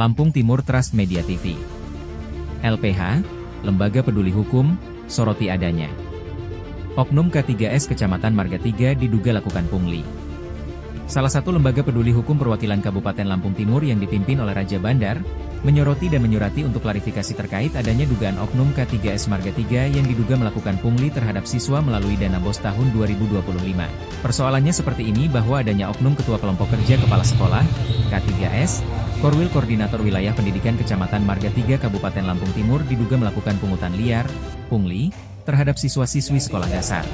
Lampung Timur Trust Media TV. LPH, Lembaga Peduli Hukum, soroti adanya oknum K3S Kecamatan Marga 3 diduga lakukan pungli. Salah satu lembaga peduli hukum perwakilan Kabupaten Lampung Timur yang dipimpin oleh Raja Bandar, menyoroti dan menyurati untuk klarifikasi terkait adanya dugaan oknum K3S Marga 3 yang diduga melakukan pungli terhadap siswa melalui dana BOS tahun 2025. Persoalannya seperti ini bahwa adanya oknum Ketua Kelompok Kerja Kepala Sekolah, K3S, Korwil Koordinator Wilayah Pendidikan Kecamatan Marga 3 Kabupaten Lampung Timur diduga melakukan pungutan liar, pungli, terhadap siswa-siswi sekolah dasar.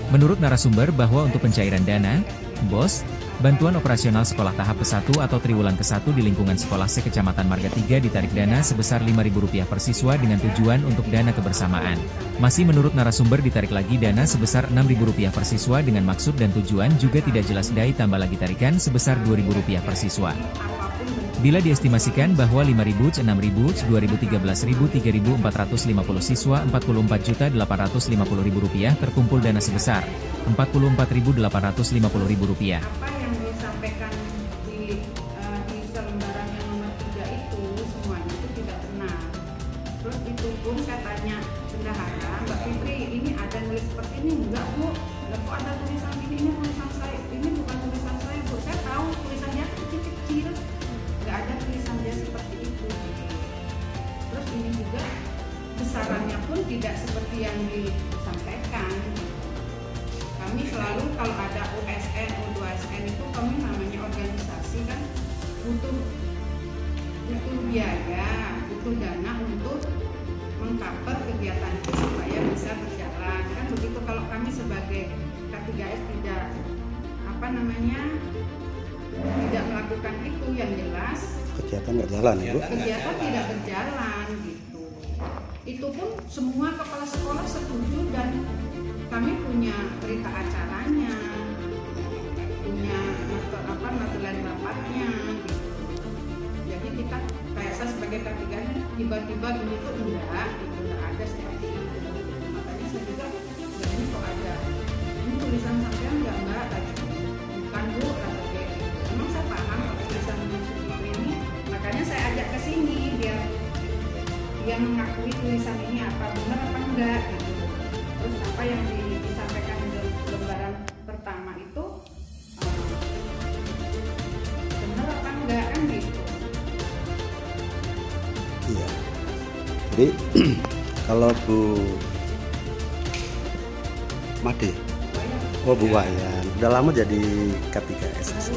Menurut narasumber bahwa untuk pencairan dana, BOS, Bantuan Operasional Sekolah Tahap ke-1 atau Triwulan ke-1 di lingkungan Sekolah C Kecamatan Marga 3 ditarik dana sebesar Rp5.000 per siswa dengan tujuan untuk dana kebersamaan. Masih menurut narasumber ditarik lagi dana sebesar Rp6.000 per siswa dengan maksud dan tujuan juga tidak jelas dai tambah lagi tarikan sebesar Rp2.000 per siswa. Bila diestimasikan bahwa 5.000, 6.000, 2.013.000, 3.450 siswa Rp44.850.000 terkumpul dana sebesar Rp44.850.000. Apa yang disampaikan di selembaran yang nomor 3 itu semuanya itu tidak benar. Terus itu pun saya tanya bendahara, Mbak Fitri ini ada nulis seperti ini? Enggak Bu, kok ada tulisan ini tulisan saya, ini bukan tulisan saya Bu, saya tahu tulisannya kecil-kecil, nggak ada tulisan dia seperti itu. Terus ini juga besarannya pun tidak seperti yang disampaikan. Kami selalu kalau ada USN, U2SN itu kami namanya organisasi kan butuh biaya, butuh dana untuk mengcover kegiatan itu supaya bisa berjalan kan begitu. Kalau kami sebagai K3S tidak tidak melakukan itu, yang jelas kegiatan nggak jalan ya Bu? Kegiatan tidak berjalan gitu. Itu pun semua kepala sekolah setuju dan kami punya berita acaranya, punya materi rapatnya gitu. Jadi kita kayak saya sebagai K3 tiba-tiba begitu enggak ada seperti itu. Makanya saya juga ini kok ada ini tulisan sampean enggak Mbak? Bukan Bu, kata dia. Memang saya paham kalau tulisan seperti ini, makanya saya ajak ke sini biar dia mengakui tulisan ini apa benar apa enggak gitu. Terus apa yang disampaikan di lembaran pertama itu benar apa enggak kan gitu. Iya. Jadi kalau Bu Made, Bu Wayan, udah lama jadi K3S.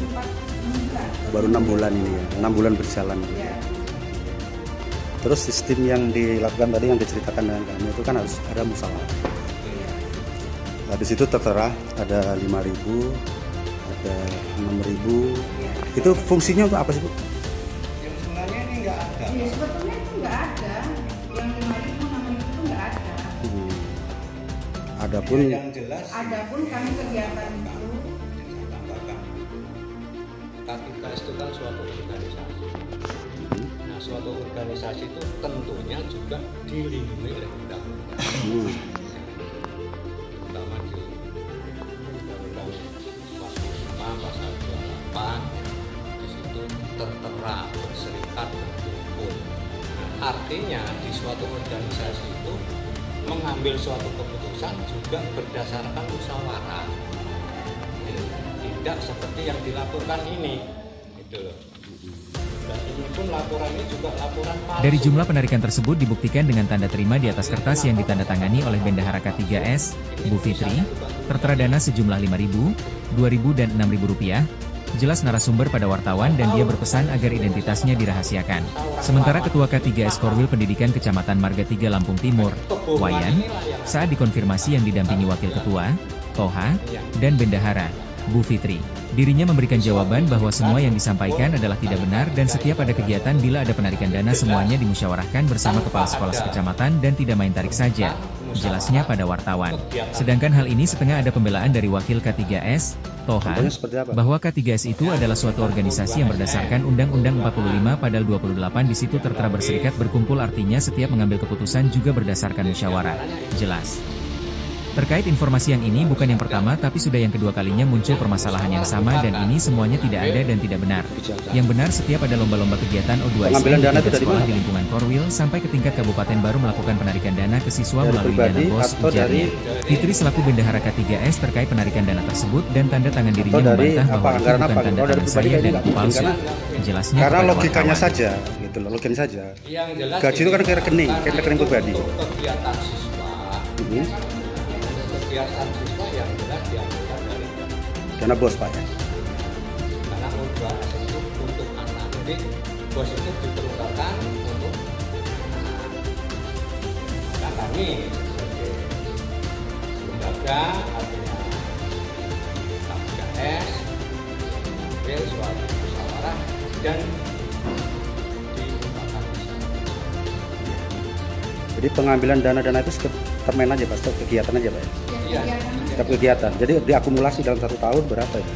Baru 6 bulan ini ya, 6 bulan berjalan. Ya. Terus sistem yang dilakukan tadi yang diceritakan dengan kami itu kan harus ada musyawarah. Nah, di situ tertera ada 5.000, ada 6.000. Ya. Itu fungsinya untuk apa sih Bu? Yang sebenarnya ini nggak ada. Ya, sebetulnya itu nggak ada. Yang 5.000, 6.000 itu nggak ada. Adapun Yang jelas. Adapun kami kegiatan itu Yang saya tambahkan, K3S itu kan suatu organisasi. Nah, suatu organisasi itu tentunya juga dilindungi oleh undang-undang. Terutama di Undang-Undang 45 pasal 28 di situ tertera berserikat berkumpul. Nah, artinya di suatu organisasi itu mengambil suatu keputusan juga berdasarkan musyawarah. Tidak seperti yang dilaporkan ini, gitu loh. Dan ini pun laporan ini juga laporan palsu. Dari jumlah penarikan tersebut dibuktikan dengan tanda terima di atas kertas yang ditandatangani oleh Bendahara K3S, Bu Fitri, tertera dana sejumlah Rp5.000, Rp2.000 dan Rp6.000. Jelas narasumber pada wartawan dan dia berpesan agar identitasnya dirahasiakan. Sementara Ketua K3S Korwil Pendidikan Kecamatan Marga 3 Lampung Timur, Wayan, saat dikonfirmasi yang didampingi Wakil Ketua, Toha, dan Bendahara, Bu Fitri, dirinya memberikan jawaban bahwa semua yang disampaikan adalah tidak benar dan setiap ada kegiatan bila ada penarikan dana semuanya dimusyawarahkan bersama kepala sekolah sekecamatan dan tidak main tarik saja. Jelasnya pada wartawan. Sedangkan hal ini setengah ada pembelaan dari Wakil K3S, Toha, bahwa K3S itu adalah suatu organisasi yang berdasarkan Undang-Undang 45 Pasal 28 di situ tertera berserikat berkumpul artinya setiap mengambil keputusan juga berdasarkan musyawarah. Jelas. Terkait informasi yang ini bukan yang pertama tapi sudah yang kedua kalinya muncul permasalahan yang sama dan ini semuanya tidak ada dan tidak benar. Yang benar setiap ada lomba-lomba kegiatan O2SN Pengambilan di dana itu tingkat dari sekolah mana? di lingkungan Korwil sampai ke tingkat kabupaten baru melakukan penarikan dana ke siswa Dari melalui pribadi dana bos, atau ujarnya. dari- Fitri selaku bendahara K3S terkait penarikan dana tersebut dan tanda tangan dirinya Atau dari membantah bahwa apa, itu anggaran bukan apa? tanda Kalau dari tangan pribadi saya kayaknya dan nggak itu mungkin, palsu. Jelasnya Karena kepada logikanya wartawan. saja, gitu loh, logikanya saja. Yang jelas Gaji itu kan ini, kayak rekening, karena kayak rekening itu pribadi. untuk kegiatan siswa, Ini kegiatan siswa yang jelas diambilkan dari dana bos Pak ya. karena O2SN itu untuk anak. Jadi bos itu diperuntukkan untuk anak. Nah, kami sebagai lembaga artinya K3S mengambil suatu musyawarah dan diungkapkan di sana. Jadi pengambilan dana-dana itu setiap termen aja Pak, setiap kegiatan aja Pak ya. Iya. Setiap kegiatan. Jadi diakumulasi dalam 1 tahun berapa itu?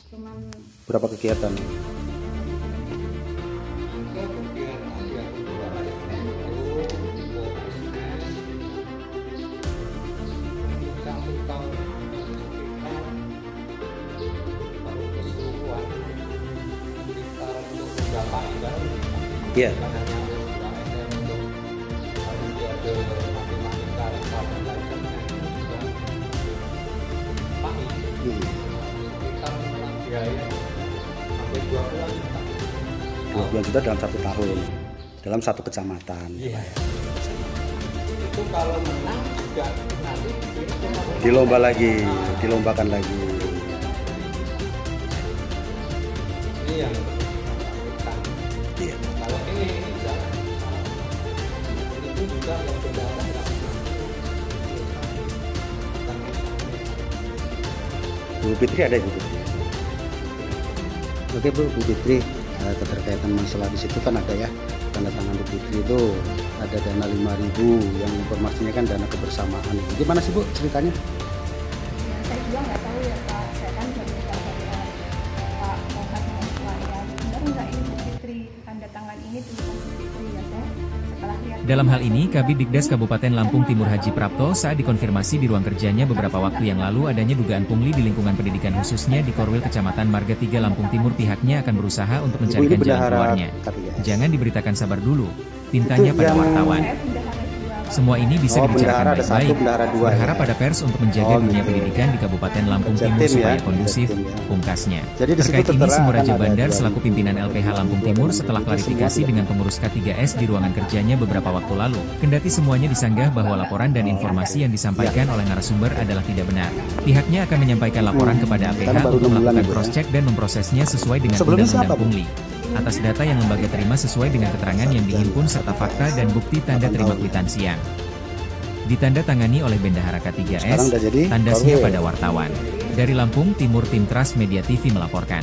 Cuman Berapa kegiatan? Ada kegiatan yang O2SN itu satu tahun sekitar kalau keseluruhan sekitar untuk beberapa ibarat Iya. bukan hanya O2SN untuk olimpiade matematika dan lain-lainnya juga pahit sekitar biaya sampai 20 juta. 20 juta dalam 1 tahun. Dalam 1 kecamatan. Iya. Itu kalau menang juga nanti Dilomba lagi, dilombakan lagi. ini yang kita. Iya. Kalau ini jangan. Itu juga yang bendahara nggak pernah. Bu Fitri ada Bu Fitri. Oke Bu Fitri, keterkaitan masalah di situ kan ada ya, tanda tangan Bu Fitri itu ada dana 5.000 yang informasinya kan dana kebersamaan. Gimana sih Bu ceritanya? Ya, saya juga nggak tahu ya Pak, saya kan baru tahu dari Pak Muhammad Mahfuad. Benar nggak ini Bu Fitri, tanda tangan ini tulisan Bu Fitri ya saya setelah lihat. Dalam hal ini, Kabid Dikdas Kabupaten Lampung Timur Haji Prapto saat dikonfirmasi di ruang kerjanya beberapa waktu yang lalu adanya dugaan pungli di lingkungan pendidikan khususnya di Korwil Kecamatan Marga 3 Lampung Timur, pihaknya akan berusaha untuk Ibu ini mencarikan jalan bendahara keluarnya. KTS. Jangan diberitakan sabar dulu, pintanya Itu pada yang- wartawan. Saya bendahara dua. Semua ini bisa Oh, dibicarakan bendahara ada satu, baik-baik. bendahara dua, Berharap ya. pada pers untuk menjaga Oh, dunia gitu. pendidikan di Kabupaten Lampung Kerja Timur tim ya, supaya kerja kondusif, tim ya. pungkasnya. Jadi di situ Terkait ini tertera Sumuraja akan ada Bandar 2.000 selaku pimpinan LPH Lampung Timur setelah itu klarifikasi semua dengan tidak. pengurus K3S di ruangan kerjanya beberapa waktu lalu. Kendati semuanya disanggah bahwa laporan dan informasi yang disampaikan oleh narasumber adalah tidak benar. Pihaknya akan menyampaikan laporan kepada APH Kan baru untuk 6 bulan melakukan itu ya. cross-check dan memprosesnya sesuai dengan Sebelumnya undang-undang siapa, Bu? pungli. Atas data yang lembaga terima sesuai dengan keterangan yang dihimpun serta fakta dan bukti tanda terima kwitansi yang ditanda tangani oleh Bendahara Sekarang K3S, udah jadi tandasnya Korwil. pada wartawan. Dari Lampung Timur, Tim Trust Media TV melaporkan.